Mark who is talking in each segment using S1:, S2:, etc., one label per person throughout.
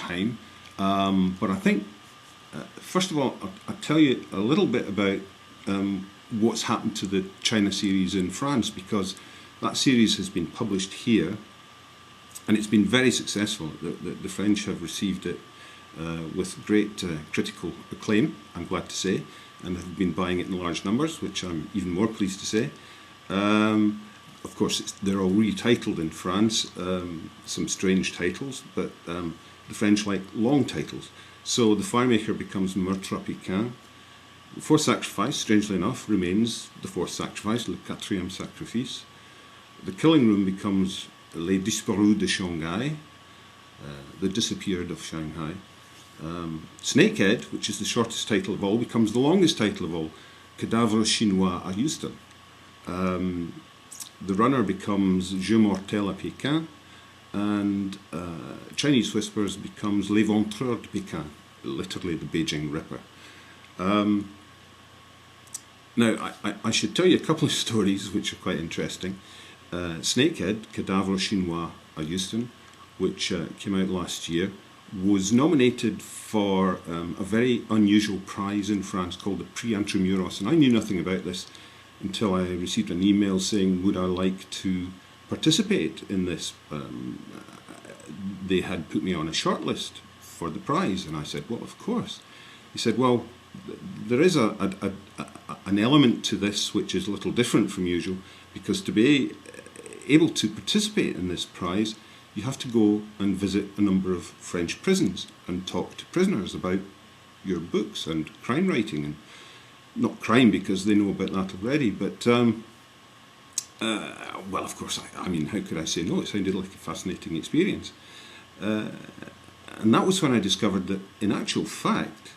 S1: time. But I think, first of all, I'll tell you a little bit about what's happened to the China series in France, because that series has been published here and it's been very successful. The French have received it with great critical acclaim, I'm glad to say, and have been buying it in large numbers, which I'm even more pleased to say. Of course, they're all retitled in France, some strange titles, but the French like long titles. So the Firemaker becomes Meurtre à Pékin. The Fourth Sacrifice, strangely enough, remains the Fourth Sacrifice, Le Quatrième Sacrifice. The Killing Room becomes Les Disparus de Shanghai, The Disappeared of Shanghai. Snakehead, which is the shortest title of all, becomes the longest title of all, Cadavre Chinois à Houston. The Runner becomes Jeu Mortel à Pékin, and Chinese Whispers becomes Les Ventreurs de Pékin, literally the Beijing Ripper. Now, I should tell you a couple of stories which are quite interesting. Snakehead, Cadavre Chinois à Houston, which came out last year, was nominated for a very unusual prize in France called the Prix Intramuros, and I knew nothing about this until I received an email saying, would I like to participate in this? They had put me on a shortlist for the prize, and I said, well, of course. He said, well, there is an element to this which is a little different from usual, because to be able to participate in this prize, you have to go and visit a number of French prisons and talk to prisoners about your books and crime writing, and not crime because they know about that already, but well, of course, I mean, how could I say no? It sounded like a fascinating experience. And that was when I discovered that, in actual fact,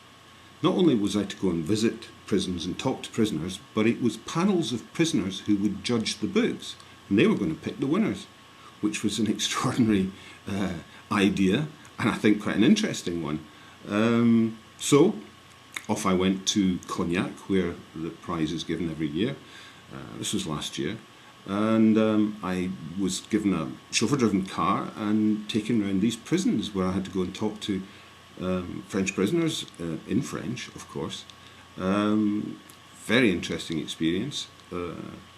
S1: not only was I to go and visit prisons and talk to prisoners, but it was panels of prisoners who would judge the books, and they were going to pick the winners, which was an extraordinary idea, and I think quite an interesting one. So off I went to Cognac, where the prize is given every year. This was last year. And I was given a chauffeur-driven car and taken around these prisons where I had to go and talk to French prisoners, in French, of course. Very interesting experience.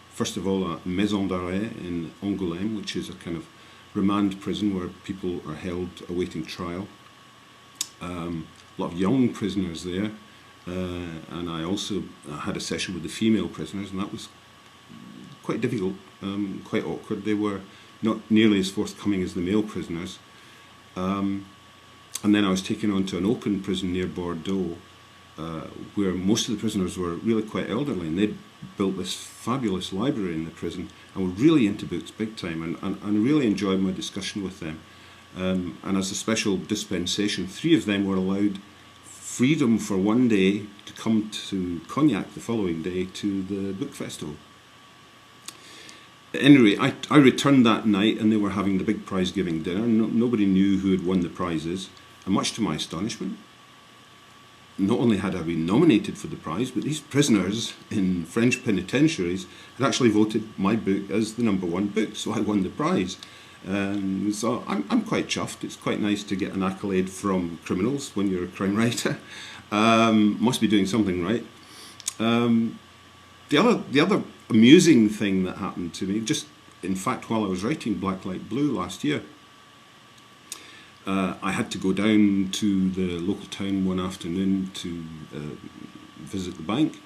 S1: First of all, a maison d'arrêt in Angoulême, which is a kind of remand prison where people are held awaiting trial. A lot of young prisoners there. And I also had a session with the female prisoners, and that was quite difficult, quite awkward. They were not nearly as forthcoming as the male prisoners. And then I was taken on to an open prison near Bordeaux, where most of the prisoners were really quite elderly, and they'd built this fabulous library in the prison and were really into books big time, and I really enjoyed my discussion with them. And as a special dispensation, 3 of them were allowed freedom for one day to come to Cognac the following day to the book festival. Anyway, I returned that night and they were having the big prize giving dinner. Nobody knew who had won the prizes, and much to my astonishment, not only had I been nominated for the prize, but these prisoners in French penitentiaries had actually voted my book as the #1 book, so I won the prize. So I'm quite chuffed. It's quite nice to get an accolade from criminals when you're a crime writer. Must be doing something right. The other amusing thing that happened to me, just in fact while I was writing Blacklight Blue last year, I had to go down to the local town one afternoon to visit the bank,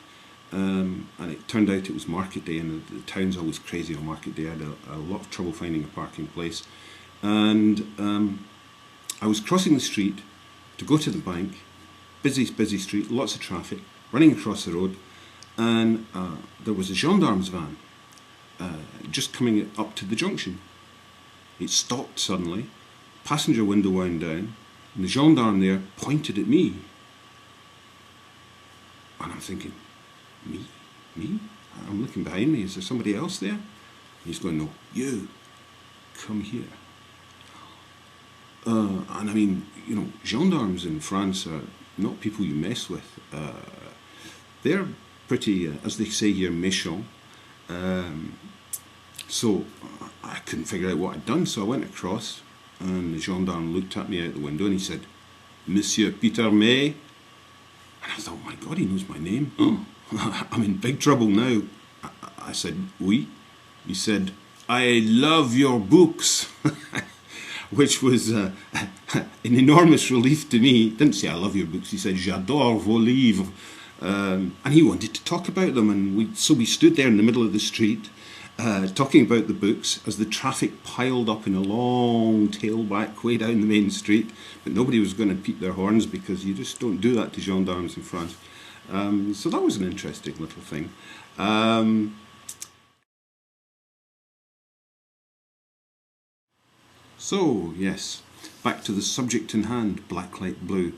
S1: and it turned out it was market day, and the town's always crazy on market day. I had a lot of trouble finding a parking place, and I was crossing the street to go to the bank, busy street, lots of traffic, running across the road, and there was a gendarme's van just coming up to the junction. It stopped suddenly, passenger window wound down, and the gendarme there pointed at me. And I'm thinking, me? I'm looking behind me, is there somebody else there? And he's going, no, you, come here. And I mean, you know, gendarmes in France are not people you mess with. They're pretty, as they say here, méchant. So I couldn't figure out what I'd done, so I went across and the gendarme looked at me out the window and he said, "Monsieur Peter May." And I thought, my God, he knows my name. Oh, I'm in big trouble now. I said, "Oui." He said, "I love your books," which was an enormous relief to me. He didn't say, "I love your books." He said, "J'adore vos livres." And he wanted to talk about them. And so we stood there in the middle of the street talking about the books as the traffic piled up in a long tailback way down the main street. But nobody was going to peep their horns because you just don't do that to gendarmes in France. So that was an interesting little thing. So, yes, back to the subject in hand, Blacklight Blue,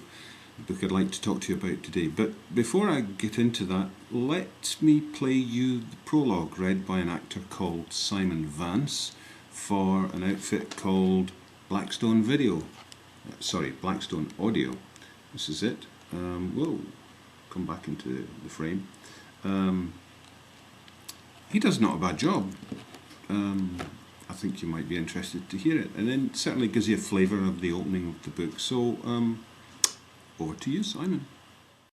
S1: the book I'd like to talk to you about today. But before I get into that, let me play you the prologue read by an actor called Simon Vance for an outfit called Blackstone Blackstone Audio. This is it. We'll come back into the frame. He does not a bad job. I think you might be interested to hear it, and then it certainly gives you a flavour of the opening of the book. So over to you, Simon.